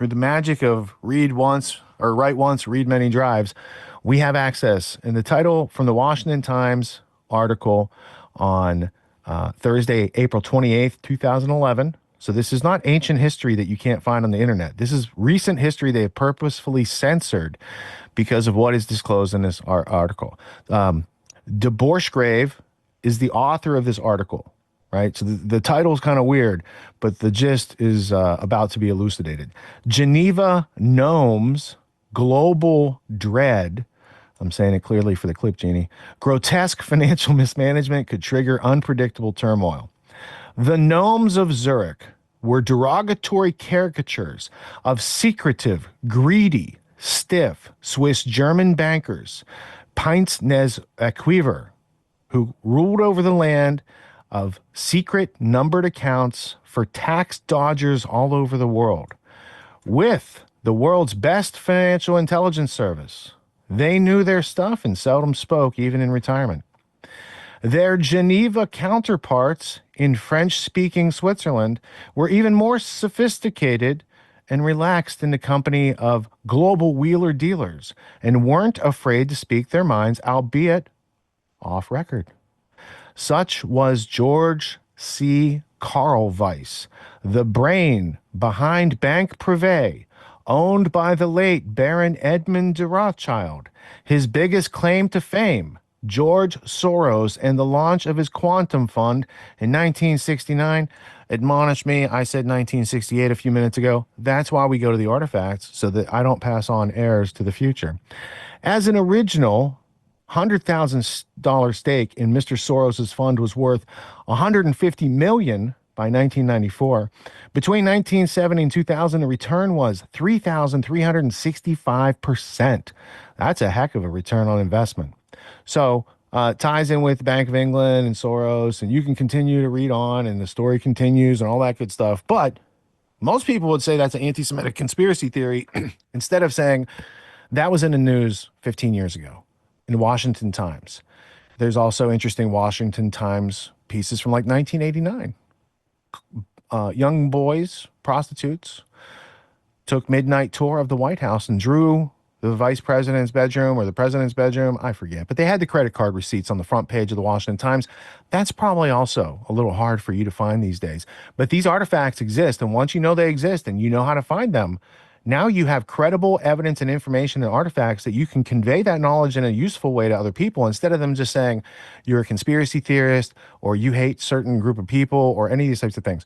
through the magic of read once or write once, read many drives, we have access. And the title from the Washington Times article on Thursday, April 28th, 2011. So this is not ancient history that you can't find on the internet. This is recent history they have purposefully censored because of what is disclosed in this article. De Borschgrave is the author of this article, right? So the title is kind of weird, but the gist is about to be elucidated. Geneva Gnomes, Global Dread, I'm saying it clearly for the clip, Genie. Grotesque financial mismanagement could trigger unpredictable turmoil. The gnomes of Zurich were derogatory caricatures of secretive, greedy, stiff Swiss German bankers, Pince Nez Equiver, who ruled over the land of secret numbered accounts for tax dodgers all over the world. With the world's best financial intelligence service, they knew their stuff and seldom spoke, even in retirement. Their Geneva counterparts in French-speaking Switzerland were even more sophisticated and relaxed in the company of global wheeler dealers and weren't afraid to speak their minds, albeit off record. Such was George C. Carl Weiss, the brain behind Bank Privé, owned by the late Baron Edmund de Rothschild. His biggest claim to fame, George Soros and the launch of his quantum fund in 1969. Admonish me, I said 1968 a few minutes ago. That's why we go to the artifacts, so that I don't pass on heirs to the future. As an original $100,000 stake in Mr. Soros's fund was worth $150 million by 1994. Between 1970 and 2000, the return was 3,365%. That's a heck of a return on investment. So ties in with Bank of England and Soros, and you can continue to read on, and the story continues and all that good stuff. But most people would say that's an anti-Semitic conspiracy theory instead of saying that was in the news 15 years ago in the Washington Times. There's also interesting Washington Times pieces from like 1989. Young boys, prostitutes, took midnight tour of the White House and drew the vice president's bedroom or the president's bedroom, I forget. But they had the credit card receipts on the front page of the Washington Times. That's probably also a little hard for you to find these days. But these artifacts exist, and once you know they exist and you know how to find them, now you have credible evidence and information and artifacts that you can convey that knowledge in a useful way to other people instead of them just saying you're a conspiracy theorist or you hate certain group of people or any of these types of things.